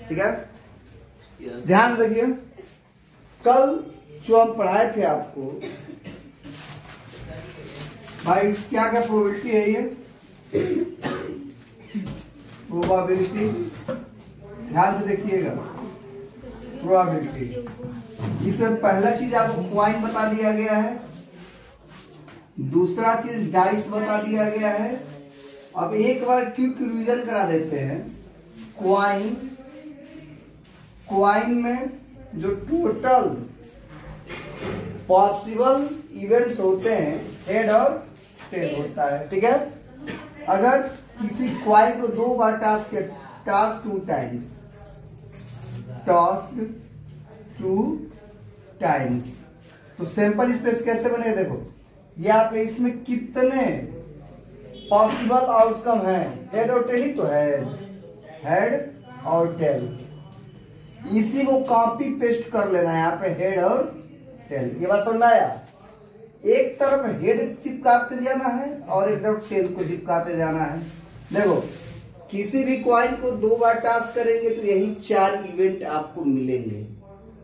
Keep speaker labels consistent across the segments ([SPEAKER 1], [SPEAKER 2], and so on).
[SPEAKER 1] ठीक है, ध्यान रखिए। कल जो हम पढ़ाए थे आपको भाई, क्या क्या प्रोबेबिलिटी है ये, प्रोबेबिलिटी, ध्यान से देखिएगा। प्रोबेबिलिटी, इसमें पहला चीज आपको क्वाइन बता दिया गया है, दूसरा चीज डाइस बता दिया गया है। अब एक बार क्विक रिवीजन करा देते हैं। क्वाइन में जो टोटल पॉसिबल इवेंट्स होते हैं हेड और टेल होता है, ठीक है। अगर किसी क्वाइन को 2 बार टॉस 2 टाइम्स, टॉस्ड 2 टाइम्स, तो सैंपल स्पेस कैसे बनेगा देखो। यहाँ पे इसमें कितने पॉसिबल आउटकम है, हेड और टेल ही तो है, हेड और टेल। इसी को कॉपी पेस्ट कर लेना है यहाँ पे, हेड और टेल। ये बात समझ में आया। एक तरफ हेड चिपकाते जाना है और एक तरफ टेल को चिपकाते जाना है। देखो, किसी भी क्वाइन को 2 बार टॉस करेंगे तो यही 4 इवेंट आपको मिलेंगे,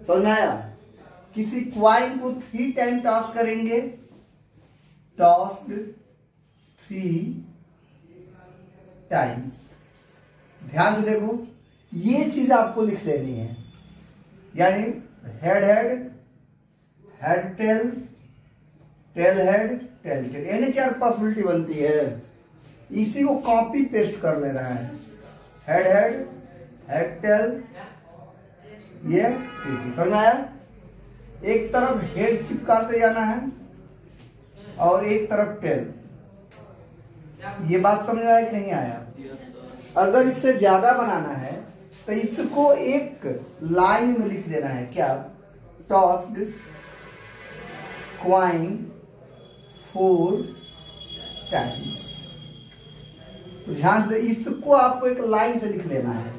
[SPEAKER 1] समझ में आया। किसी क्वाइन को 3 टाइम टॉस करेंगे, टॉस्ड 3 टाइम्स। ध्यान से देखो, ये चीज आपको लिख लेनी है, यानी head head, head tail, tail head, tail tail, यानी 4 पॉसिबिलिटी बनती है। इसी को कॉपी पेस्ट कर लेना है, हेड हेड, हेड टेल, ये समझ में आया। एक तरफ हेड चिपकाते जाना है और एक तरफ टेल। ये बात समझ में आया कि नहीं आया। अगर इससे ज्यादा बनाना है तो इसको एक लाइन में लिख देना है, क्या, टॉस्ड क्वाइन 4 टाइम्स। तो ध्यान से इसको आपको एक लाइन से लिख लेना है,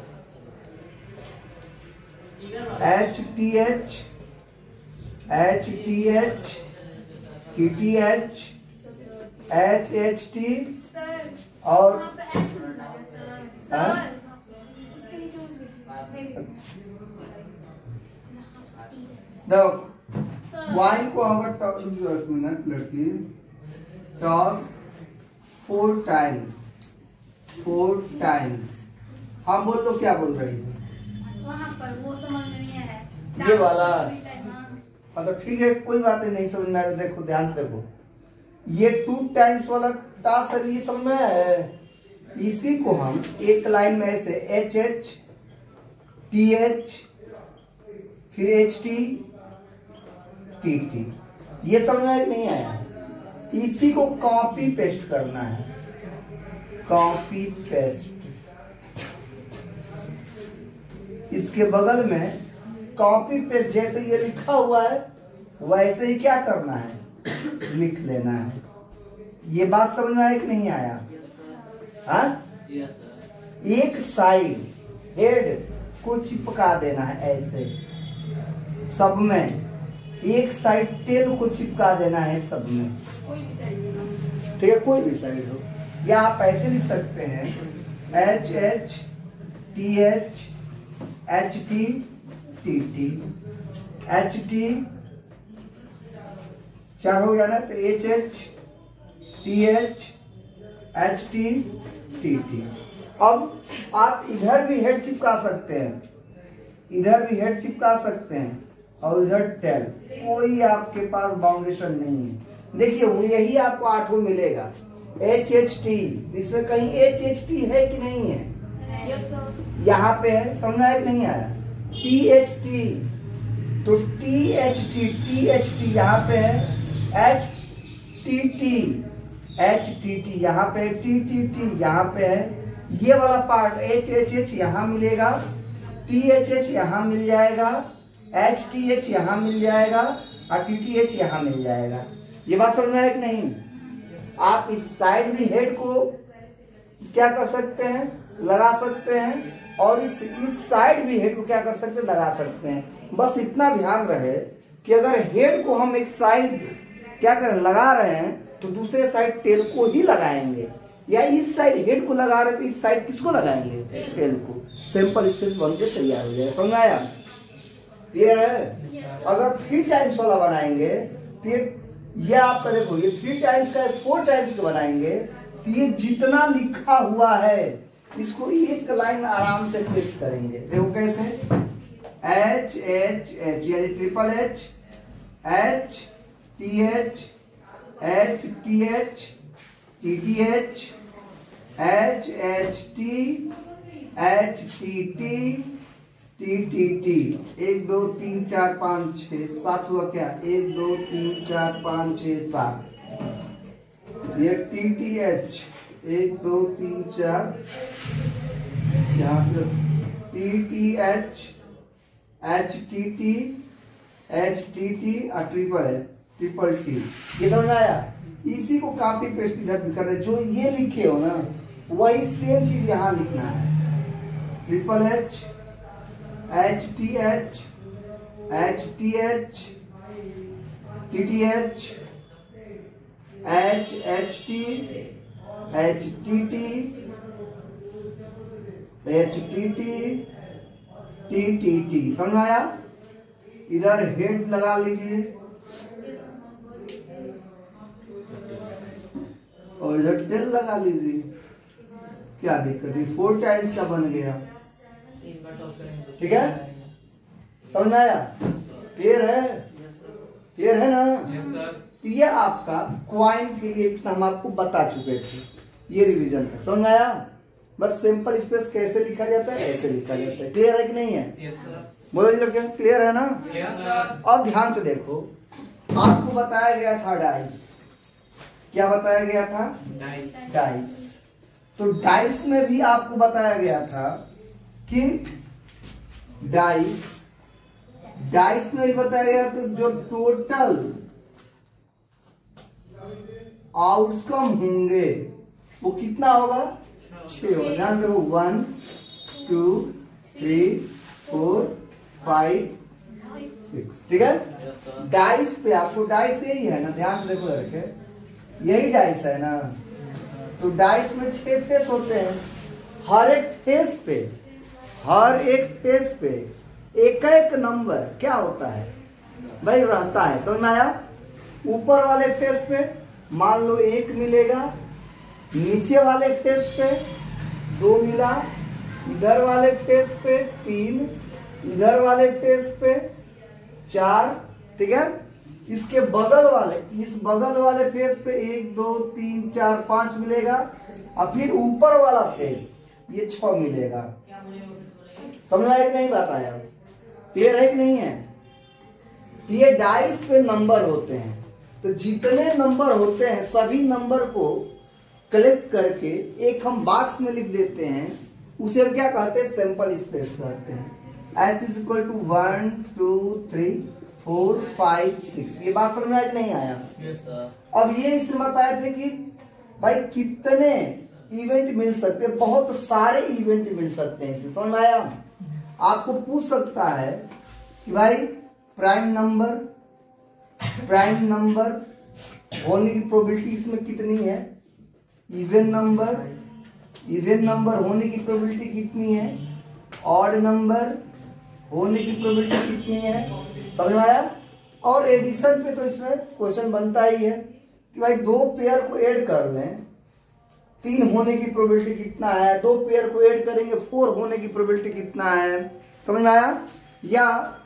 [SPEAKER 1] HTH, HTH, TTH, HHT और क्वाइन को अगर लड़की टॉस 4 टाइम्स, 4 टाइम्स, हाँ बोल लो, क्या बोल रही है
[SPEAKER 2] वहाँ पर, वो समझ में नहीं आया
[SPEAKER 1] ये वाला। हाँ तो ठीक है, कोई बात नहीं समझ में आया। देखो ध्यान से देखो, ये 2 टाइम्स वाला टास्क है, ये समझ में है। इसी को हम एक लाइन में ऐसे HH, TH, फिर HT, TT, ये समझ में नहीं आया। इसी को कॉपी पेस्ट करना है, कॉपी पेस्ट। इसके बगल में कॉपी पेस्ट, जैसे ये लिखा हुआ है वैसे ही क्या करना है, लिख लेना है। ये बात समझ में आया कि नहीं आया। हाँ, एक साइड हेड को चिपका देना है ऐसे सब में, एक साइड टेल को चिपका देना है सब में, ठीक है, कोई भी साइड हो। या आप ऐसे लिख सकते हैं, HH, TH, HT, TT, HT 4 हो गया ना, तो HH, TH, HT, TT। अब आप इधर भी हेड चिपका सकते हैं, इधर भी हेड चिपका सकते हैं और इधर टेल, कोई आपके पास बाउंडेशन नहीं है। देखिए वो यही आपको 8 मिलेगा। HHT, इसमें कहीं HHT है कि नहीं है, यहाँ पे है, समझ में आया कि नहीं आया। THT, तो THT यहाँ पे है, HTT, HTT यहाँ पे, TTT यहाँ पे है। ये वाला पार्ट HHH यहाँ मिलेगा, THH यहाँ मिल जाएगा, HTH यहाँ मिल जाएगा और TTH यहाँ मिल जाएगा। ये बात समझ में आया कि नहीं। आप इस साइड भी हेड को क्या कर सकते हैं, लगा सकते हैं, और इस साइड भी हेड को क्या कर सकते हैं, लगा सकते हैं। बस इतना ध्यान रहे कि अगर हेड को हम एक साइड क्या करें, लगा रहे हैं, तो दूसरे साइड टेल को ही लगाएंगे, या इस साइड हेड को लगा रहे तो इस साइड किसको लगाएंगे, टेल को। सिंपल स्पेस बन के तैयार हो जाएगा। समझ आया? क्लियर है? अगर 3 टाइम्स वाला बनाएंगे तो ये आपका देखो, ये 3 टाइम्स का 4 टाइम्स का बनाएंगे तो ये जितना लिखा हुआ है इसको एक लाइन आराम से क्लिक करेंगे। देखो कैसे, एच एच एच यानी triple H, H T H, H T H, T T H, H H T, H T T, T T T. 1 2 3 4 5 6 7 हुआ क्या? 1 2 3 4 5 6 7। ये टी टी एच 1 2 3 4, यहाँ से T T H, H T T, H T T और triple T. ये समझ में आया? इसी को कॉपी पेस्ट इधर भी कर रहे, जो ये लिखे हो ना वही सेम चीज यहाँ लिखना है। Triple H, H T H, H T H, T T H, H H T, H T T, H T T, T T T. समझ में आया? इधर हेड लगा लीजिए और इधर टेल लगा लीजिए। क्या दिक्कत है? 4 टाइम्स का बन गया। ठीक है? समझ में आया? क्लियर है? क्लियर है ना? ये आपका क्वाइन के लिए इतना हम आपको बता चुके थे, ये रिवीजन था। समझ में आया? बस सिंपल स्पेस कैसे लिखा जाता है, ऐसे लिखा जाता है। क्लियर है कि नहीं है? बोलो लोग, क्या क्लियर है ना? अब ध्यान से देखो, आपको बताया गया था डाइस। क्या बताया गया था? डाइस। तो डाइस में भी आपको बताया गया था कि डाइस में भी बताया गया तो जो टोटल आउटकम होंगे वो कितना होगा? 6 होगा। ध्यान से देखो, 1 2 3 4 5 6। ठीक है? डाइस पे आपको, डाइस यही है ना, ध्यान से देखो रखे, यही डाइस है ना। तो डाइस में 6 फेस होते हैं। हर एक फेस पे एक एक नंबर क्या होता है भाई? रहता है। समझ में आया? ऊपर वाले फेस पे मान लो 1 मिलेगा, नीचे वाले फेस पे 2 मिला, इधर वाले फेस पे 3, इधर वाले फेस पे 4। ठीक है? इसके बगल वाले, इस बगल वाले फेस पे 1 2 3 4 5 मिलेगा और फिर ऊपर वाला फेस ये 6 मिलेगा। समझ में आया कि नहीं? बात आया? क्लियर है कि नहीं है? ये डाइस पे नंबर होते हैं, तो जितने नंबर होते हैं सभी नंबर को कलेक्ट करके एक हम बॉक्स में लिख देते हैं, उसे हम क्या कहते हैं? सिंपल स्पेस कहते हैं। S is equal to 1 2 3 4 5 6। ये बात समझ में आया कि नहीं आया? अब ये इसमें बताए थे कि भाई कितने इवेंट मिल सकते हैं, बहुत सारे इवेंट मिल सकते हैं। इसे समझ में आया? आपको पूछ सकता है कि भाई प्राइम नंबर होने की प्रोबेबिलिटी इसमें कितनी है? इवन नंबर होने की प्रोबेबिलिटी कितनी है? ऑड नंबर होने की प्रोबेबिलिटी कितनी है? समझ में आया? और एडिशन पे तो इसमें क्वेश्चन बनता ही है कि भाई 2 पेयर को ऐड कर लें, 3 होने की प्रोबेबिलिटी कितना है? 2 पेयर को ऐड करेंगे, 4 होने की प्रोबेबिलिटी कितना है? समझ में आया? या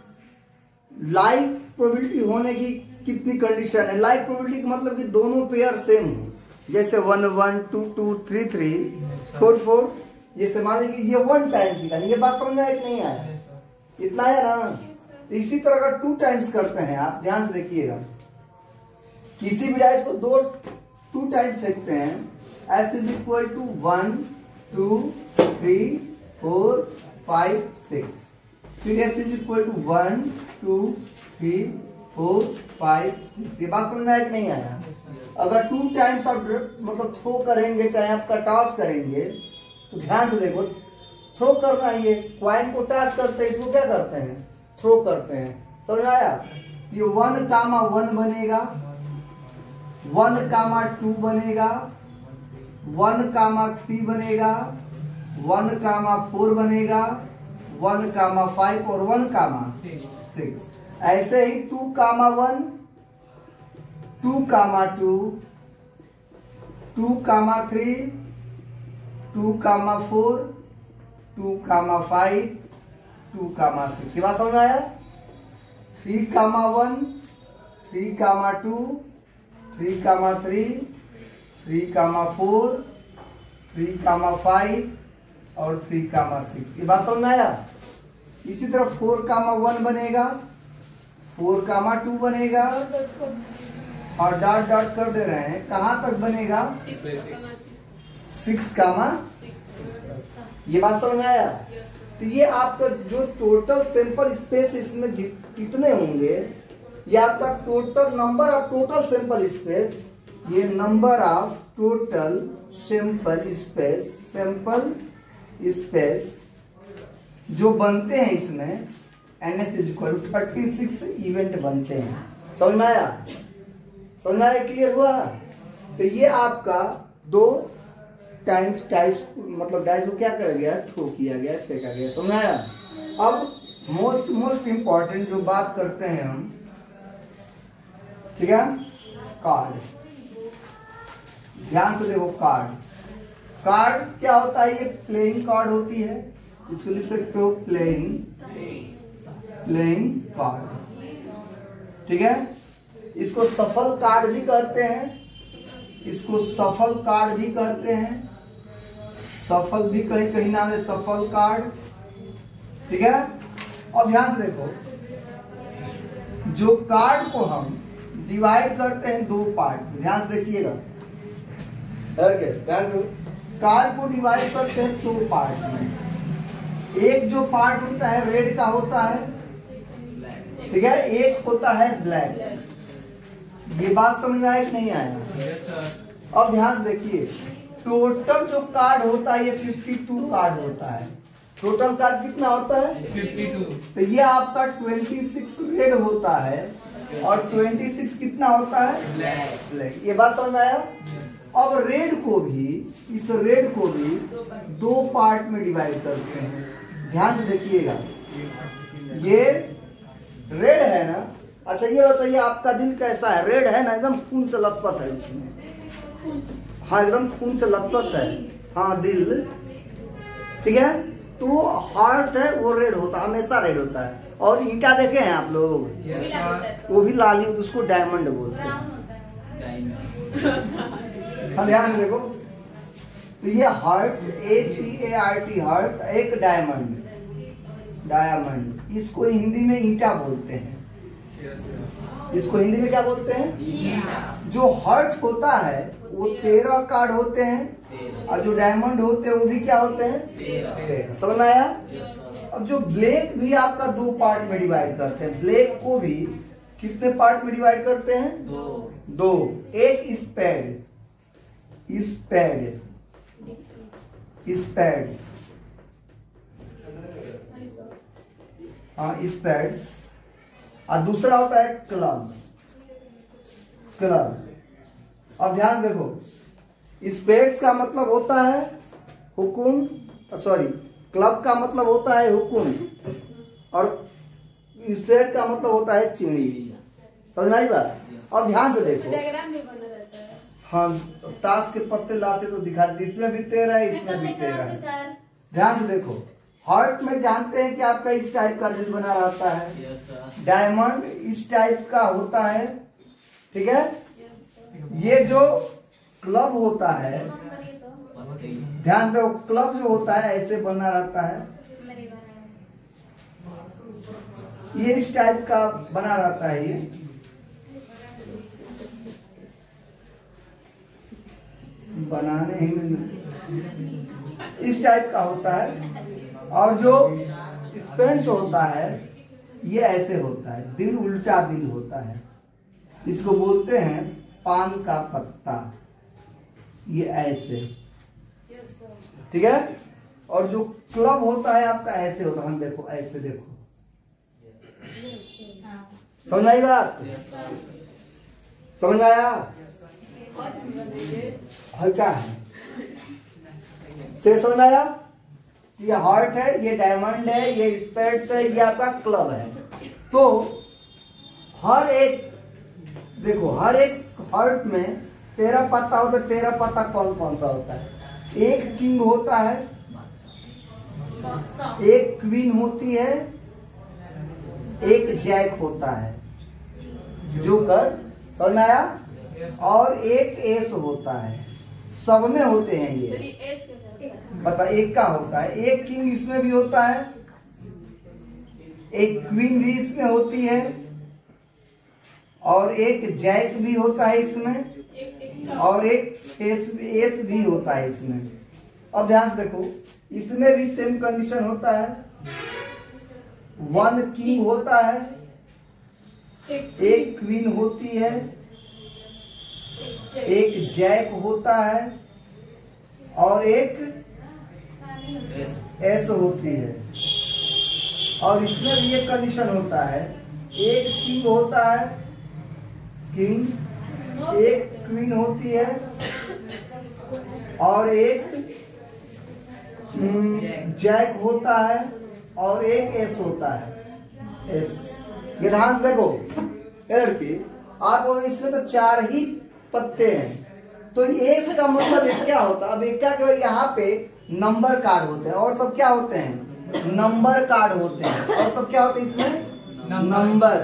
[SPEAKER 1] लाइक प्रोबेबिलिटी होने की कितनी कंडीशन है? लाइक प्रोबेबिलिटी का मतलब कि दोनों पेयर सेम हो, जैसे 1 1 2 2 3 3 4 4। ये से मान लीजिए ये 1 टाइम्स निकालेंगे। ये बात समझ में आया कि नहीं आया? इतना है ना? इसी तरह अगर 2 टाइम्स करते हैं, आप ध्यान से देखिएगा, किसी भी डाइस को 2 टाइम्स फेंकते हैं, S इज इक्वल टू 1 2 3 4 5 6। फिर S इज इक्वल टू 1 2 3 4 5 6। ये बात समझ में आया कि नहीं आया? अगर 2 टाइम्स आप मतलब थ्रो करेंगे, चाहे आपका टॉस करेंगे, तो ध्यान से देखो, थ्रो करना ही है। क्वाइन को टॉस करते हैं, इसको क्या करते हैं? थ्रो करते हैं। समझ में आया? ये 1,1 बनेगा, 1,2 बनेगा, 1,3 बनेगा, 1,4 बनेगा, 1,5 और 1,6। ऐसे ही 2,1, 2,2, 2,3, 2,4, 2,5, 2,6। ये बात समझ में आया? 3,1, 3,2, 3,3, 3,4, 3,5 और 3,6। ये बात समझ में आया? इसी तरह 4,1 बनेगा, 4,2 बनेगा और डॉट डॉट कर दे रहे हैं। कहाँ तक बनेगा? 6,6। ये बात समझ में आया? तो ये आपका जो टोटल सैंपल स्पेस इसमें कितने होंगे, ये आपका total number of total sample space, ये number of total sample space जो बनते हैं इसमें NS = 36 इवेंट बनते हैं। समझ में आया? समझ में आया? क्लियर हुआ? तो ये आपका 2 टाइम्स डाइस, मतलब डाइस को क्या कर गया, थ्रो किया गया, फेंका गया। समझ में आया? अब मोस्ट इंपॉर्टेंट जो बात करते हैं हम, ठीक है, कार्ड। ध्यान से देखो, कार्ड क्या होता है? ये प्लेइंग कार्ड होती है, इसको लिख सकते हो प्लेइंग कार्ड, ठीक है। इसको सफल कार्ड भी कहते हैं, इसको सफल कार्ड भी कहते हैं, सफल भी कहीं नाम है, सफल कार्ड, ठीक है। और ध्यान से देखो, जो कार्ड को हम डिवाइड करते हैं 2 पार्ट में, ध्यान से देखिएगा, ध्यान से, कार्ड को डिवाइड करते हैं 2 पार्ट में। एक जो पार्ट होता है रेड का होता है, ठीक है, एक होता है ब्लैक। ये बात समझ में आया कि नहीं आया? अब ध्यान से देखिए, टोटल जो कार्ड होता है ये 52 कार्ड होता है। टोटल कार्ड कितना होता है? 52। तो ये आपका 26 रेड होता है और 26 कितना होता है? ब्लैक। ये बात समझ में आया? अब रेड को भी, इस रेड को भी 2 पार्ट में डिवाइड करते हैं। ध्यान से देखिएगा, ये रेड है ना। अच्छा ये बताइए, आपका दिल कैसा है? रेड है ना, एकदम खून से लथपथ है इसमें। हाँ, एकदम खून से लथपथ है, हाँ दिल, ठीक है। तो हार्ट है वो रेड होता है, हमेशा रेड होता है। और ईंटा देखे हैं आप लोग? वो भी लाल ही, उसको डायमंड बोलते हैं। हाँ ध्यान से देखो, तो ये हार्ट, HEART, हार्ट, एक डायमंड, इसको हिंदी में ईंटा बोलते हैं। इसको हिंदी में क्या बोलते हैं? जो हार्ट होता है वो 13 कार्ड होते हैं और जो डायमंड होते हैं वो भी क्या होते हैं? 13। समझ में आया? अब जो ब्लैक भी आपका 2 पार्ट में डिवाइड करते हैं। ब्लैक को भी कितने पार्ट में डिवाइड करते हैं? 2। एक स्पैड्स, हाँ स्पैड्स, और दूसरा होता है क्लब। अब ध्यान से देखो, स्पेड्स का मतलब होता है हुकुम, सॉरी, क्लब का मतलब होता है हुकुम और स्पेड का मतलब होता है चिड़ी। समझ में आई बात? अब ध्यान से देखो,
[SPEAKER 2] डायग्राम भी बना रहता है।
[SPEAKER 1] हाँ, ताश के पत्ते लाते तो दिखा, इसमें भी 13 है, इसमें भी 13 है। ध्यान से देखो, हार्ट में जानते हैं कि आपका इस टाइप का दिल बना रहता है, डायमंड इस टाइप का होता है, ठीक है। ये जो क्लब होता है, ध्यान से देखो, क्लब जो होता है ऐसे बना रहता है, ये इस टाइप का बना रहता है, ये बनाने ही में इस टाइप का होता है। और जो स्पेंस होता है ये ऐसे होता है, दिल उल्टा दिल होता है, इसको बोलते हैं पान का पत्ता, ये ऐसे, ठीक है। और जो क्लब होता है आपका ऐसे होता है, हम देखो ऐसे, देखो, समझ आई बात? समझ आया? हल्का है, समझ आया? ये हार्ट है, ये डायमंड है, ये स्पेड्स है, ये आपका क्लब है। तो हर एक देखो, हर एक हार्ट में 13 पत्ता होता है। 13 पत्ता कौन कौन सा होता है? एक किंग होता है, एक क्वीन होती है, एक जैक होता है, जोकर, समझ में आया, और एक एस होता है। सब में होते हैं ये। बता, एक का होता है, एक किंग इसमें भी होता है, एक क्वीन भी इसमें होती है, और एक जैक भी होता है इसमें, और एक एस भी होता है इसमें। अब ध्यान से देखो, इसमें भी सेम कंडीशन होता है। 1 किंग होता है, एक क्वीन होती है, एक जैक होता है, और एक एस होती है। और इसमें भी एक कंडीशन होता है, एक किंग होता है, किंग, एक क्वीन होती है, और एक जैक होता है, और एक एस होता है, एस। ये ध्यान से देखो, लड़की आप इसमें तो 4 ही पत्ते हैं, तो एस का मतलब क्या होता है? अब एक क्या, यहाँ पे नंबर कार्ड होते हैं, और सब क्या होते हैं? नंबर कार्ड होते हैं, और सब क्या होते हैं इसमें? नंबर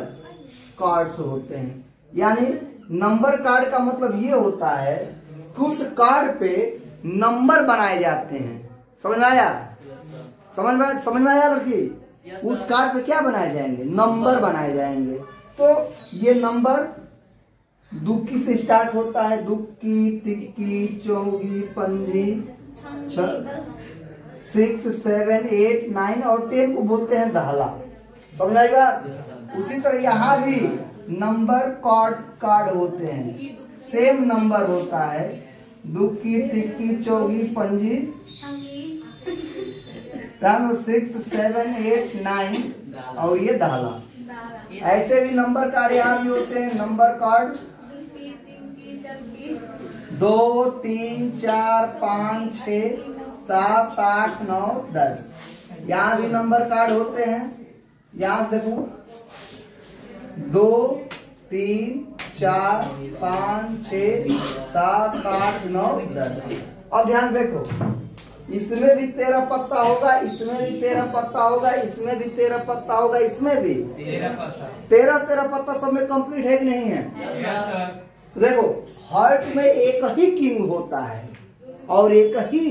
[SPEAKER 1] कार्ड्स होते हैं। यानी नंबर कार्ड का मतलब ये होता है कि उस कार्ड पे नंबर बनाए जाते हैं। समझ में आया? समझ में आया लड़की? उस कार्ड पे क्या बनाए जाएंगे? नंबर बनाए जाएंगे। तो ये नंबर दुक्की से स्टार्ट होता है, दुक्की, तिक्की, चौगी, पंजी, 6, 7, 8, 9 और 10 को बोलते हैं दहला। समझ आई बात? उसी तरह यहाँ भी नंबर कार्ड होते हैं, सेम नंबर होता है, दुक्की, तिक्की, चौगी, पंजी, 6, 7, 8, 9 और ये दहला। ऐसे भी नंबर कार्ड यहाँ भी होते हैं। Number card 2, 3, 4, 5, 6, 7, 8, 9, 10। यहाँ भी नंबर कार्ड होते हैं। यहाँ से देखो, 2, 3, 4, 5, 6, 7, 8, 9, 10। अब ध्यान देखो, इसमें भी 13 पत्ता होगा, इसमें भी 13 पत्ता होगा, इसमें भी 13 पत्ता होगा, इसमें भी 13 पत्ता सब में कंप्लीट है कि नहीं है? देखो, हार्ट में एक ही किंग होता है, और एक ही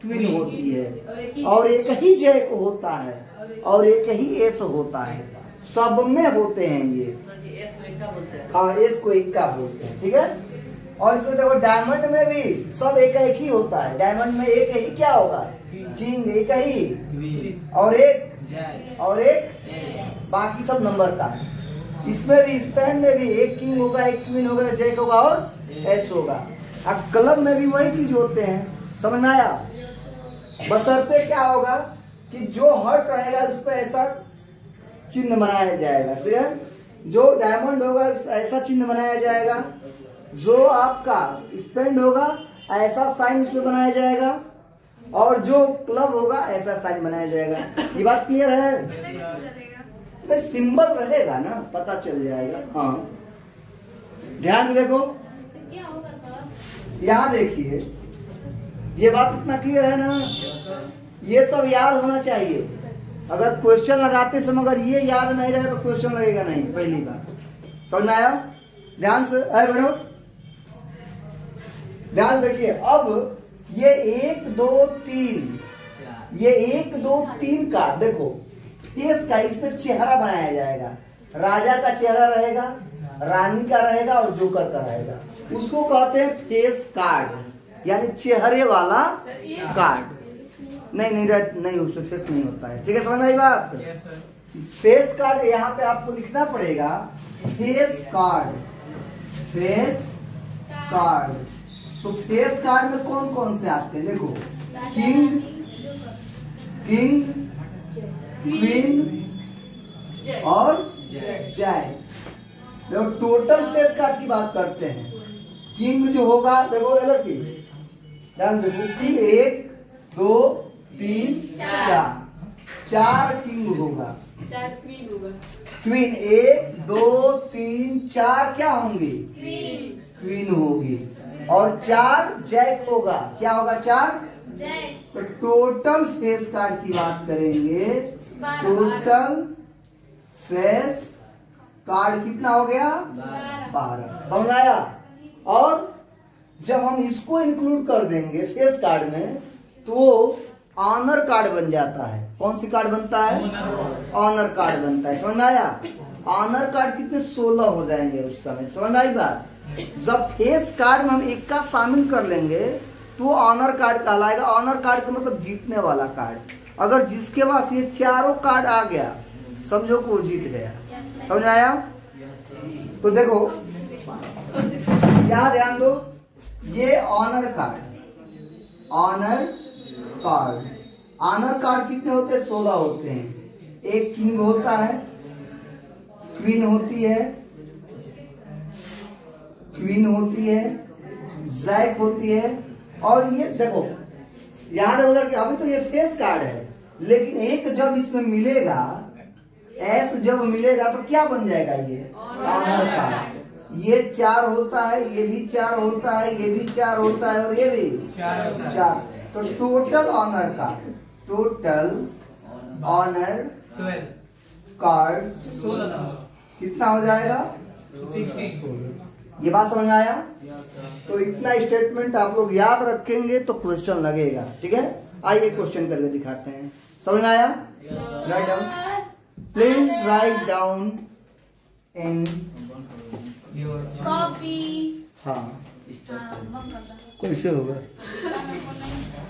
[SPEAKER 1] क्वीन होती है, और एक ही जैक होता है, और एक ही एस होता है। सब में होते हैं ये। हाँ, एस को इक्का बोलते हैं, ठीक है। और इसमें देखो, डायमंड में भी सब एक ही होता है। डायमंड में एक ही क्या होगा? किंग, एक ही, और एक बाकी सब नंबर का। इसमें भी, स्पेंड में भी एक किंग होगा, एक क्वीन होगा, जैक होगा और एस होगा। अब क्लब में भी वही चीज होते हैं। समझ में आया? बशर्ते क्या होगा कि जो हर्ट रहेगा उस पर ऐसा चिन्ह बनाया जाएगा, ठीक है। जो डायमंड होगा ऐसा चिन्ह बनाया जाएगा, जो आपका स्पेंड होगा ऐसा साइन उसमें बनाया जाएगा, और जो क्लब होगा ऐसा साइन बनाया जाएगा। ये बात क्लियर है? सिंबल रहेगा ना, पता चल जाएगा। हाँ, ध्यान से देखो,
[SPEAKER 2] क्या होगा सर?
[SPEAKER 1] यहाँ देखिए, ये बात इतना क्लियर है ना? ये सब याद होना चाहिए। अगर क्वेश्चन लगाते समय अगर ये याद नहीं रहे तो क्वेश्चन लगेगा नहीं, पहली बात। समझ में आया? ध्यान से बैठो, ध्यान रखिए। अब ये 1, 2, 3, ये 1, 2, 3 का देखो, फेस का इसमें चेहरा बनाया जाएगा। राजा का चेहरा रहेगा, रानी का रहेगा, और जोकर का रहेगा। उसको कहते हैं फेस कार्ड, यानी चेहरे वाला कार्ड। नहीं, उसमें फेस नहीं होता है, ठीक है। समझ में आई बात? फेस कार्ड यहाँ पे आपको लिखना पड़ेगा, फेस कार्ड, फेस कार्ड। तो फेस कार्ड में कौन कौन से आते हैं? देखो, किंग, क्वीन और जैक। देखो, टोटल फेस कार्ड की बात करते हैं। किंग जो होगा, देखो लड़की ध्यान देखो, किंग 1, 2, 3 4 4 किंग होगा,
[SPEAKER 2] 4 क्वीन होगा।
[SPEAKER 1] क्वीन 1 2 3 4 क्या होंगी,
[SPEAKER 2] क्वीन।
[SPEAKER 1] क्वीन होगी, और 4 जैक होगा, क्या होगा 4
[SPEAKER 2] जैक।
[SPEAKER 1] तो टोटल फेस कार्ड की बात करेंगे, टोटल फेस कार्ड कितना हो गया 12, समझ में आया। और जब हम इसको इंक्लूड कर देंगे फेस कार्ड में तो वो ऑनर कार्ड बन जाता है। कौन सी कार्ड बनता है, ऑनर कार्ड बनता है, समझ में आया। ऑनर कार्ड कितने 16 हो जाएंगे उस समय, समझ में आई बात। जब फेस कार्ड में हम एक का शामिल कर लेंगे तो वो ऑनर कार्ड कहलाएगा। ऑनर कार्ड का मतलब जीतने वाला कार्ड। अगर जिसके पास ये चारों कार्ड आ गया समझो कि वो जीत गया, समझ आया। तो देखो यहाँ ध्यान दो, ये honour card, honour card, honour card कितने होते हैं 16 होते हैं। एक किंग होता है, क्वीन होती है, क्वीन होती है, जैक होती है, और ये देखो याद है उधर, अभी तो ये फेस कार्ड है, लेकिन एक जब इसमें मिलेगा, एस जब मिलेगा तो क्या बन जाएगा ये ऑनर कार्ड। ये 4 होता है, ये भी 4 होता है, ये भी 4 होता है, और ये भी 4। तो total honour card, total honour card कितना हो जाएगा 16। ये बात समझ में आया। तो इतना स्टेटमेंट आप लोग याद रखेंगे तो क्वेश्चन लगेगा, ठीक है। आइए क्वेश्चन करके दिखाते हैं, समझ में आया। Write down, please write down in
[SPEAKER 2] copy.
[SPEAKER 1] हाँ
[SPEAKER 2] हाँ,
[SPEAKER 1] कैसे होगा।